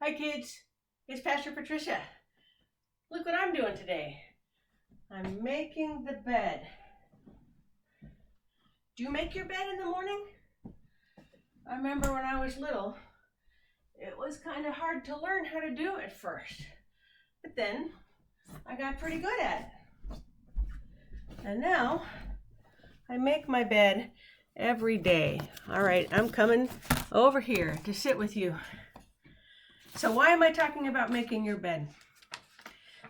Hi kids, it's Pastor Patricia. Look what I'm doing today. I'm making the bed. Do you make your bed in the morning? I remember when I was little, it was kind of hard to learn how to do it first. But then I got pretty good at it. And now I make my bed every day. All right, I'm coming over here to sit with you. So why am I talking about making your bed?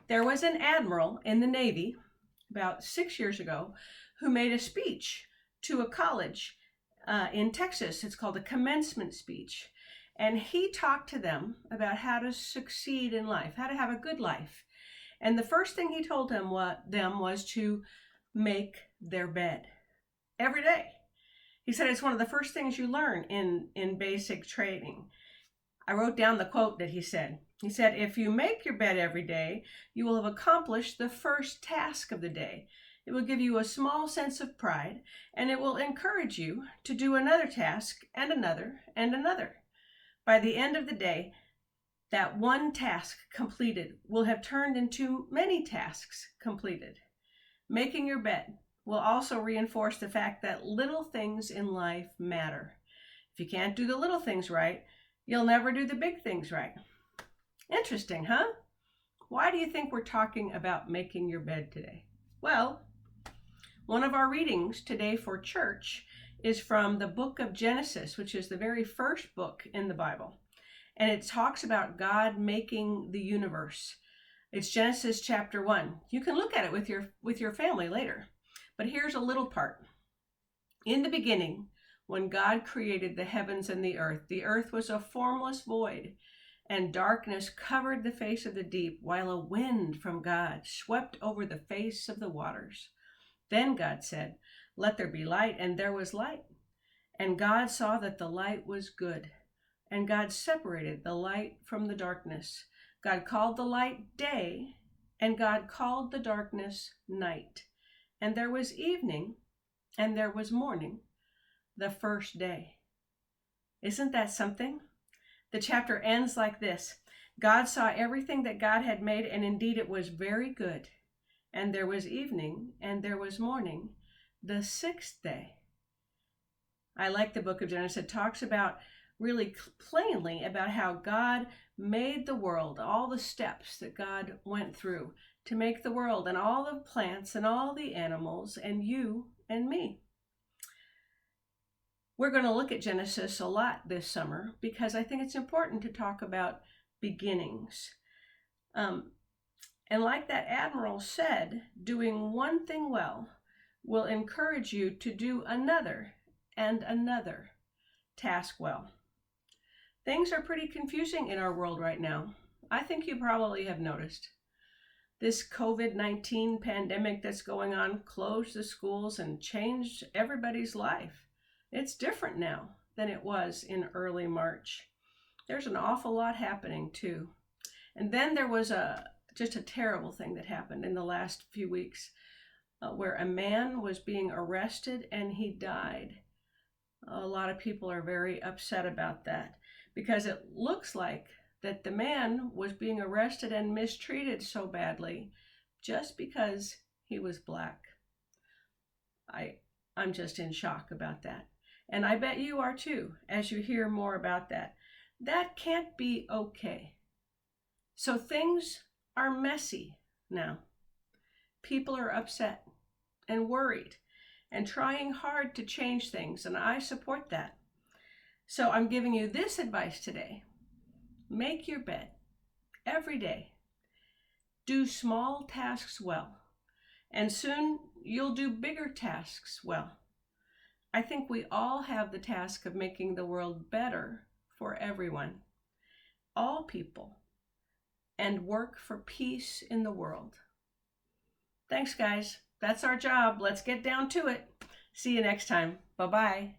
There was an admiral in the Navy about 6 years ago who made a speech to a college in Texas. It's called a commencement speech. And he talked to them about how to succeed in life, how to have a good life. And the first thing he told them was to make their bed every day. He said it's one of the first things you learn in basic training. I wrote down the quote that he said. He said, if you make your bed every day, you will have accomplished the first task of the day. It will give you a small sense of pride, and it will encourage you to do another task and another and another. By the end of the day, that one task completed will have turned into many tasks completed. Making your bed will also reinforce the fact that little things in life matter. If you can't do the little things right, you'll never do the big things right. Interesting, huh? Why do you think we're talking about making your bed today? Well, one of our readings today for church is from the book of Genesis, which is the very first book in the Bible. And it talks about God making the universe. It's Genesis chapter 1. You can look at it with your family later. But here's a little part. In the beginning, when God created the heavens and the earth was a formless void, and darkness covered the face of the deep, while a wind from God swept over the face of the waters. Then God said, let there be light, and there was light. And God saw that the light was good, and God separated the light from the darkness. God called the light day, and God called the darkness night. And there was evening, and there was morning, the first day. Isn't that something? The chapter ends like this. God saw everything that God had made, and indeed it was very good. And there was evening, and there was morning, the sixth day. I like the book of Genesis. It talks about really plainly about how God made the world, all the steps that God went through to make the world, and all the plants and all the animals, and you and me. We're going to look at Genesis a lot this summer because I think it's important to talk about beginnings. And like that admiral said, doing one thing well will encourage you to do another and another task well. Things are pretty confusing in our world right now. I think you probably have noticed. This COVID-19 pandemic that's going on closed the schools and changed everybody's life. It's different now than it was in early March. There's an awful lot happening too. And then there was just a terrible thing that happened in the last few weeks where a man was being arrested and he died. A lot of people are very upset about that because it looks like that the man was being arrested and mistreated so badly just because he was black. I'm just in shock about that. And I bet you are too, as you hear more about that. That can't be okay. So things are messy now. People are upset and worried and trying hard to change things, and I support that. So I'm giving you this advice today. Make your bed every day. Do small tasks well, and soon you'll do bigger tasks well. I think we all have the task of making the world better for everyone, all people, and work for peace in the world. Thanks, guys. That's our job. Let's get down to it. See you next time. Bye-bye.